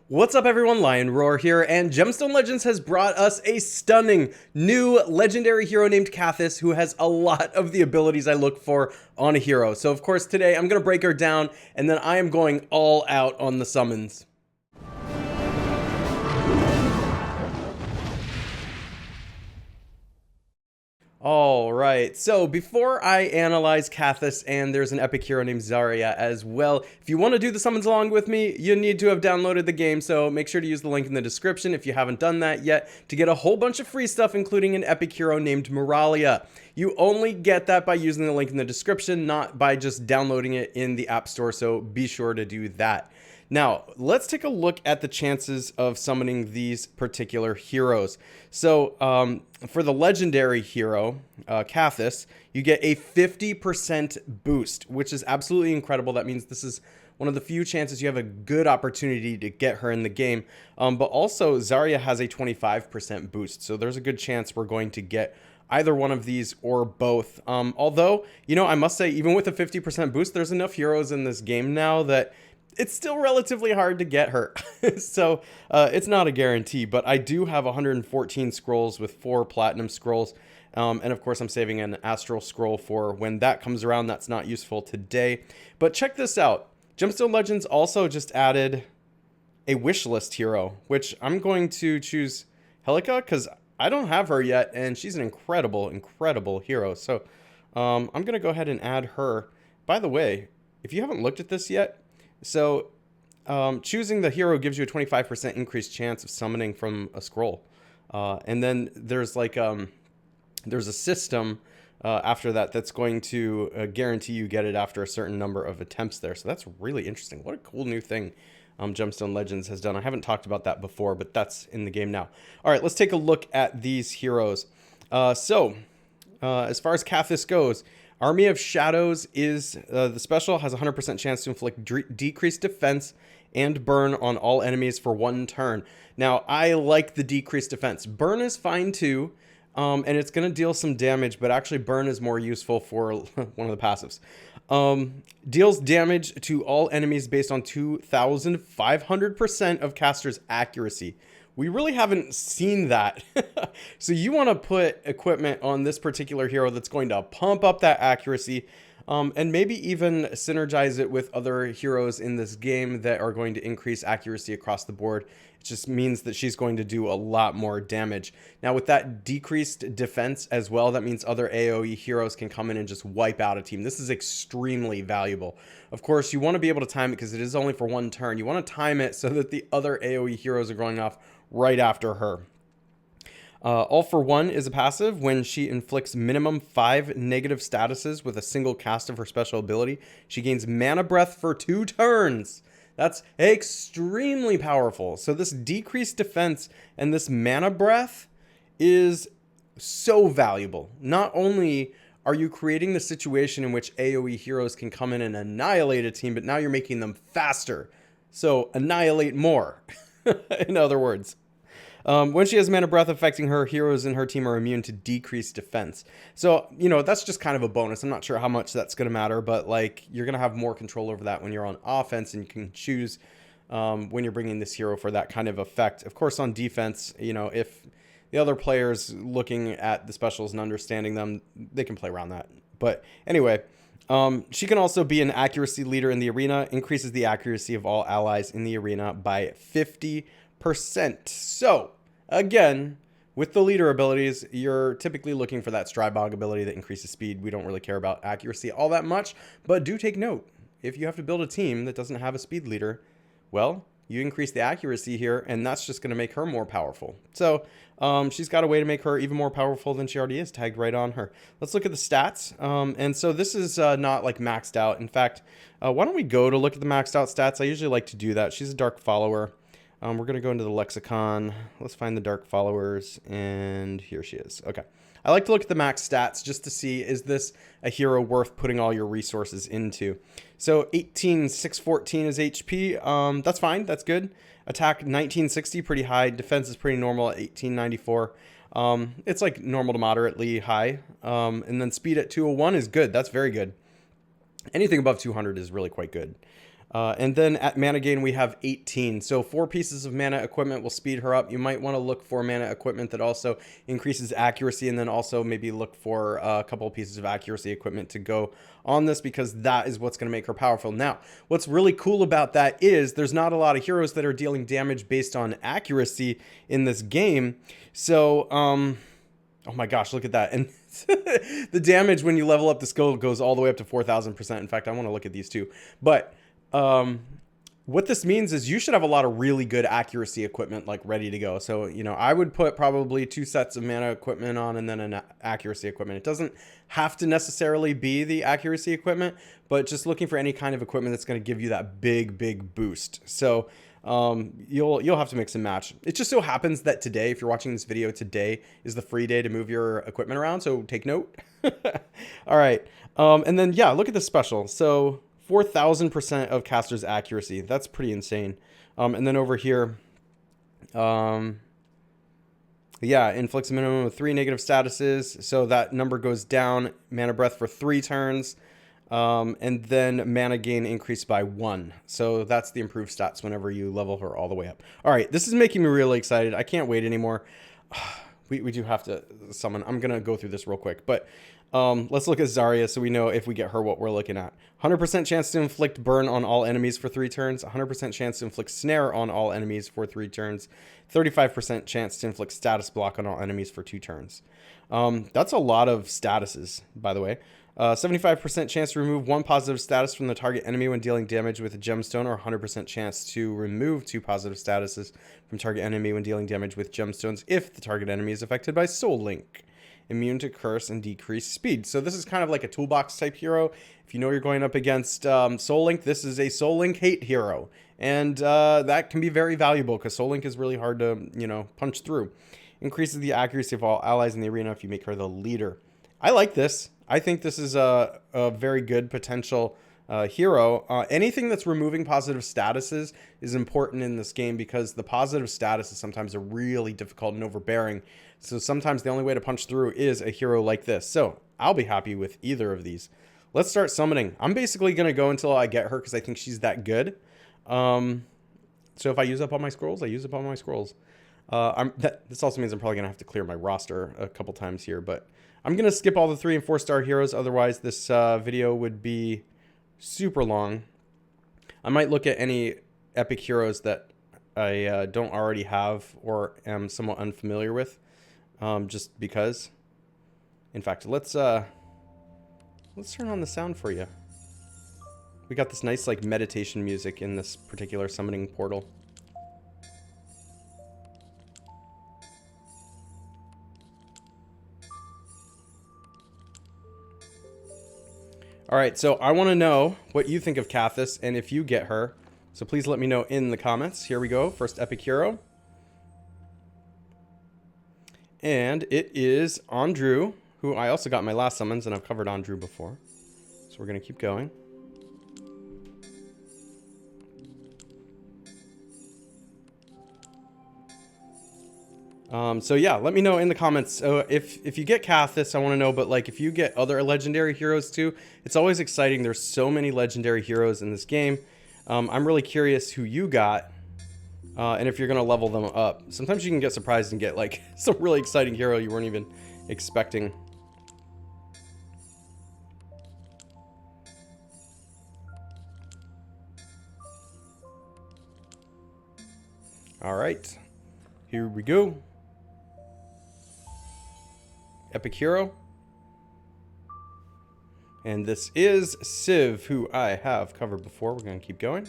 What's up everyone, Lion Roar here, and Gemstone Legends has brought us a stunning new legendary hero named KATHIS who has a lot of the abilities I look for on a hero. So of course today I'm going to break her down, and then I am going all out on the summons. Alright, so before I analyze KATHIS, and there's an epic hero named Zarya as well, if you want to do the summons along with me, you need to have downloaded the game, so make sure to use the link in the description if you haven't done that yet to get a whole bunch of free stuff, including an epic hero named Moralia. You only get that by using the link in the description, not by just downloading it in the App Store, so be sure to do that. Now, let's take a look at the chances of summoning these particular heroes. So, for the legendary hero, KATHIS, you get a 50% boost, which is absolutely incredible. That means this is one of the few chances you have a good opportunity to get her in the game. But also, Zarya has a 25% boost, so there's a good chance we're going to get either one of these or both. Although, you know, I must say, even with a 50% boost, there's enough heroes in this game now that it's still relatively hard to get her. So it's not a guarantee, but I do have 114 scrolls with 4 platinum scrolls. And of course I'm saving an astral scroll for when that comes around. That's not useful today, but check this out. Gemstone Legends also just added a wish list hero, which I'm going to choose Helica because I don't have her yet, and she's an incredible hero. So I'm going to go ahead and add her. By the way, if you haven't looked at this yet, so choosing the hero gives you a 25% increased chance of summoning from a scroll. And then there's like there's a system after that that's going to guarantee you get it after a certain number of attempts there. So that's really interesting. What a cool new thing Gemstone Legends has done. I haven't talked about that before, but that's in the game now. All right, let's take a look at these heroes. As far as KATHIS goes, Army of Shadows is the special, has a 100% chance to inflict decreased defense and burn on all enemies for 1 turn. Now, I like the decreased defense. Burn is fine too, and it's going to deal some damage, but actually burn is more useful for one of the passives. Deals damage to all enemies based on 2,500% of caster's accuracy. We really haven't seen that. So you want to put equipment on this particular hero that's going to pump up that accuracy, and maybe even synergize it with other heroes in this game that are going to increase accuracy across the board. It just means that she's going to do a lot more damage. Now with that decreased defense as well, that means other AoE heroes can come in and just wipe out a team. This is extremely valuable. Of course, you want to be able to time it because it is only for 1 turn. You want to time it so that the other AoE heroes are going off right after her. All for One is a passive. When she inflicts minimum 5 negative statuses with a single cast of her special ability, she gains mana breath for 2 turns. That's extremely powerful. So this decreased defense and this mana breath is so valuable. Not only are you creating the situation in which AoE heroes can come in and annihilate a team, but now you're making them faster. So annihilate more. In other words, when she has mana breath affecting her, heroes in her team are immune to decreased defense. So, you know, that's just kind of a bonus. I'm not sure how much that's going to matter, but like you're going to have more control over that when you're on offense, and you can choose when you're bringing this hero for that kind of effect. Of course, on defense, you know, if the other players looking at the specials and understanding them, they can play around that. But anyway, she can also be an accuracy leader in the arena, increases the accuracy of all allies in the arena by 50%. So, again, with the leader abilities, you're typically looking for that Strybog ability that increases speed. We don't really care about accuracy all that much, but do take note. If you have to build a team that doesn't have a speed leader, well, you increase the accuracy here, and that's just going to make her more powerful. So she's got a way to make her even more powerful than she already is, tagged right on her. Let's look at the stats. And so this is not like maxed out. In fact, why don't we go to look at the maxed out stats? I usually like to do that. She's a dark follower. We're going to go into the lexicon. Let's find the dark followers, and here she is. Okay. I like to look at the max stats just to see, is this a hero worth putting all your resources into? So 18,614 is HP. That's fine. That's good. Attack 1960, pretty high. Defense is pretty normal at 1894. It's like normal to moderately high. And then speed at 201 is good. That's very good. Anything above 200 is really quite good. And then at mana gain, we have 18. So 4 pieces of mana equipment will speed her up. You might want to look for mana equipment that also increases accuracy, and then also maybe look for a couple of pieces of accuracy equipment to go on this, because that is what's going to make her powerful. Now, what's really cool about that is there's not a lot of heroes that are dealing damage based on accuracy in this game. So, oh my gosh, look at that. And the damage when you level up the skill goes all the way up to 4,000%. In fact, I want to look at these too. But what this means is you should have a lot of really good accuracy equipment like ready to go. So, you know, I would put probably 2 sets of mana equipment on and then an accuracy equipment. It doesn't have to necessarily be the accuracy equipment, but just looking for any kind of equipment that's going to give you that big boost. So, you'll have to mix and match. It just so happens that today, if you're watching this video, today is the free day to move your equipment around. So take note. All right. And then, yeah, look at this special. So 4,000% of caster's accuracy. That's pretty insane. And then over here, yeah, inflicts a minimum of 3 negative statuses. So that number goes down. Mana breath for 3 turns. And then mana gain increased by 1. So that's the improved stats whenever you level her all the way up. All right, this is making me really excited. I can't wait anymore. We do have to summon. I'm going to go through this real quick, but let's look at Zarya so we know if we get her what we're looking at. 100% chance to inflict burn on all enemies for 3 turns. 100% chance to inflict snare on all enemies for 3 turns. 35% chance to inflict status block on all enemies for 2 turns. That's a lot of statuses, by the way. 75% chance to remove 1 positive status from the target enemy when dealing damage with a gemstone, or 100% chance to remove 2 positive statuses from target enemy when dealing damage with gemstones if the target enemy is affected by Soul Link. Immune to curse and decreased speed. So this is kind of like a toolbox type hero. If you know you're going up against Soul Link, this is a Soul Link hate hero. And that can be very valuable because Soul Link is really hard to, you know, punch through. Increases the accuracy of all allies in the arena if you make her the leader. I like this. I think this is a very good potential hero. Anything that's removing positive statuses is important in this game because the positive statuses sometimes are really difficult and overbearing. So sometimes the only way to punch through is a hero like this. So I'll be happy with either of these. Let's start summoning. I'm basically going to go until I get her because I think she's that good. So if I use up all my scrolls, I use up all my scrolls. This also means I'm probably going to have to clear my roster a couple times here, but I'm going to skip all the 3 and 4 star heroes. Otherwise, this video would be super long. I might look at any epic heroes that I don't already have or am somewhat unfamiliar with, just because. In fact, let's turn on the sound for you. We got this nice like meditation music in this particular summoning portal. All right, so I want to know what you think of KATHIS and if you get her. So please let me know in the comments. Here we go. First epic hero. And it is Andrew, who I also got in my last summons, and I've covered Andrew before. So we're going to keep going. So yeah, let me know in the comments. So if you get KATHIS, I want to know, but like if you get other legendary heroes too, it's always exciting. There's so many legendary heroes in this game. I'm really curious who you got, and if you're going to level them up. Sometimes you can get surprised and get like some really exciting hero you weren't even expecting. All right, here we go. Epic hero. And this is Civ, who I have covered before. We're going to keep going.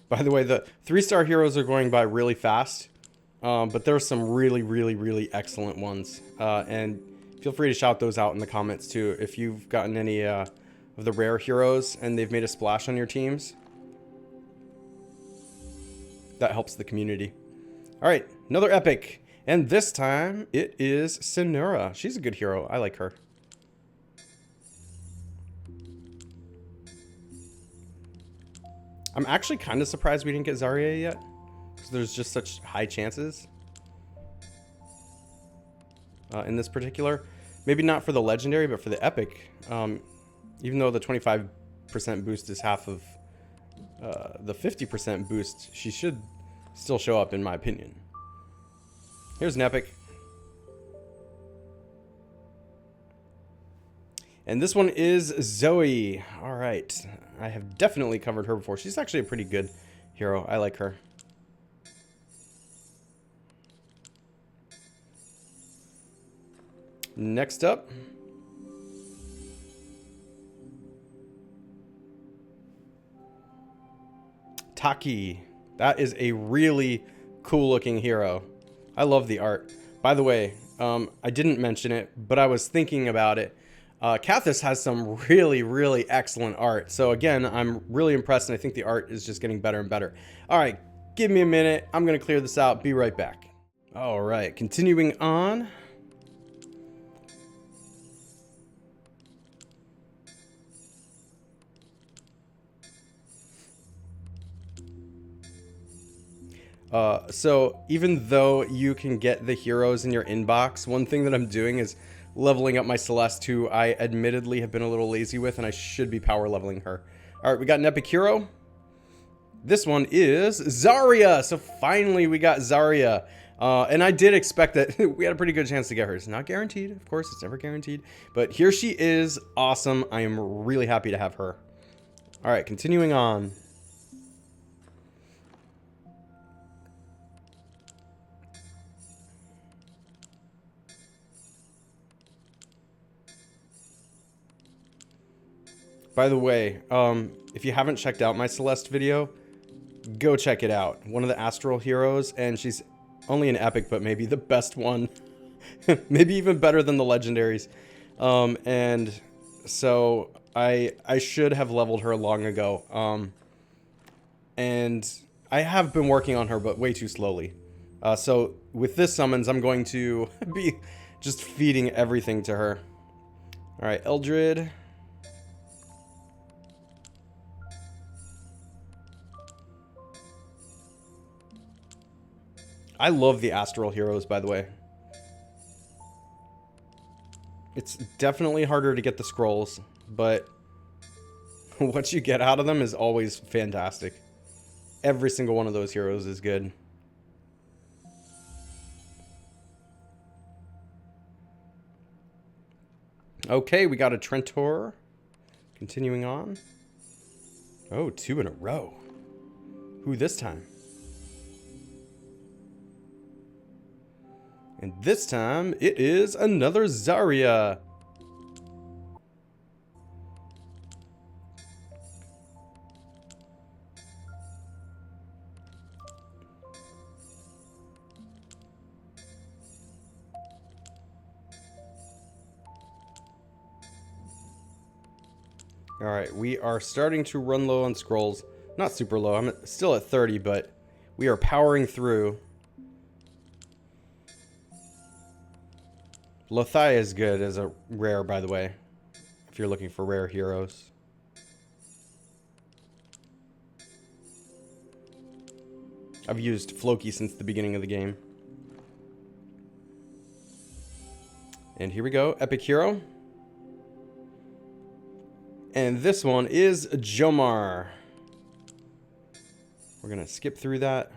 By the way, the 3-star heroes are going by really fast, but there are some really excellent ones. And feel free to shout those out in the comments too if you've gotten any of the rare heroes and they've made a splash on your teams. That helps the community. All right, another epic. And this time it is Senura. She's a good hero. I like her. I'm actually kind of surprised we didn't get Zarya yet, because there's just such high chances. in this particular. Maybe not for the legendary, but for the epic. Even though the 25% boost is half of the 50% boost, she should still show up, in my opinion. Here's an epic. And this one is Zoe. All right. I have definitely covered her before. She's actually a pretty good hero. I like her. Next up. Taki. That is a really cool looking hero. I love the art. By the way, I didn't mention it, but I was thinking about it. KATHIS has some really, really excellent art. So again, I'm really impressed, and I think the art is just getting better and better. All right, give me a minute. I'm going to clear this out. Be right back. All right, continuing on. So even though you can get the heroes in your inbox, one thing that I'm doing is leveling up my Celeste, who I admittedly have been a little lazy with, and I should be power leveling her. All right, we got an epic hero. This one is Zarya. So finally we got Zarya. And I did expect that we had a pretty good chance to get her. It's not guaranteed, of course, it's never guaranteed. But here she is, awesome. I am really happy to have her. All right, continuing on. By the way, if you haven't checked out my Celeste video, go check it out. One of the Astral heroes, and she's only an epic, but maybe the best one. Maybe even better than the legendaries. And so I should have leveled her long ago. And I have been working on her, but way too slowly. So with this summons, I'm going to be just feeding everything to her. All right, Eldred. I love the Astral heroes, by the way. It's definitely harder to get the scrolls, but what you get out of them is always fantastic. Every single one of those heroes is good. Okay, we got a Trentor. Continuing on. Oh, 2 in a row. Who this time? And this time, it is another Zarya. All right, we are starting to run low on scrolls. Not super low, I'm still at 30, but we are powering through. Lothai is good as a rare, by the way, if you're looking for rare heroes. I've used Floki since the beginning of the game. And here we go, epic hero. And this one is Jomar. We're gonna skip through that.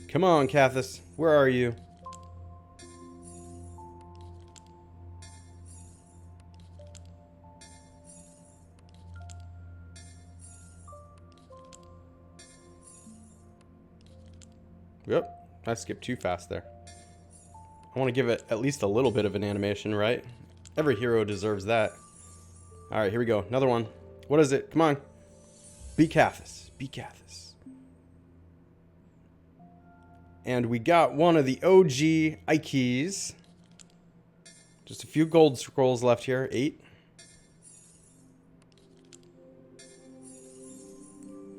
Come on, KATHIS. Where are you? Yep, I skipped too fast there. I want to give it at least a little bit of an animation, right? Every hero deserves that. Alright, here we go. Another one. What is it? Come on. Be KATHIS. Be KATHIS. And we got one of the OG Ikes. Just a few gold scrolls left here. 8.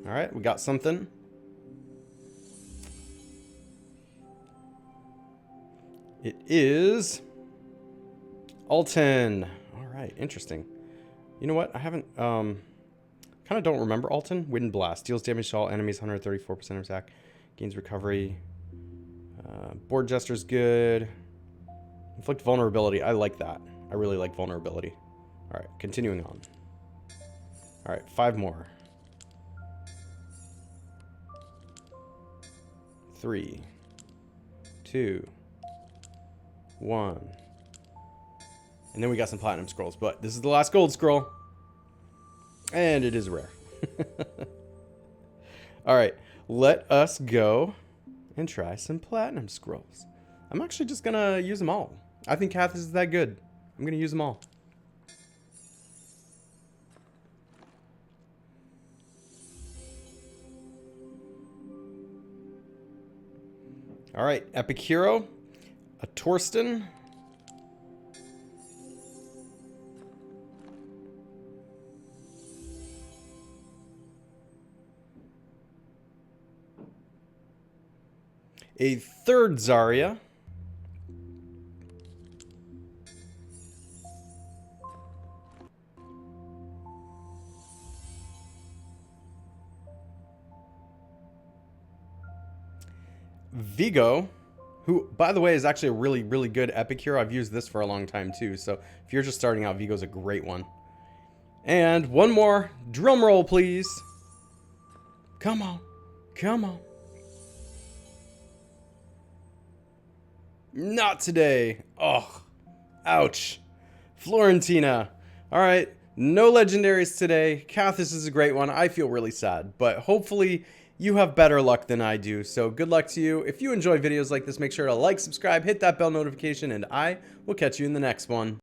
Alright, we got something. It is Alton. Alright, interesting. You know what? I haven't, kind of don't remember Alton. Wind Blast. Deals damage to all enemies, 134% attack. Gains recovery. Board Jester's good. Inflict vulnerability. I like that. I really like vulnerability. All right, continuing on. All right, 5 more. 3, 2, 1. And then we got some platinum scrolls, but this is the last gold scroll. And it is rare. All right, let us go and try some platinum scrolls. I'm actually just going to use them all. I think KATHIS is that good. I'm going to use them all. All right, Epic Hero, a Torsten, a third Zarya, Vigo, who, by the way, is actually a really, really good epic hero. I've used this for a long time, too. So if you're just starting out, Vigo's a great one. And one more. Drum roll, please. Come on. Come on. Not today. Oh, ouch. Florentina. All right. No legendaries today. KATHIS is a great one. I feel really sad, but hopefully you have better luck than I do. So good luck to you. If you enjoy videos like this, make sure to like, subscribe, hit that bell notification, and I will catch you in the next one.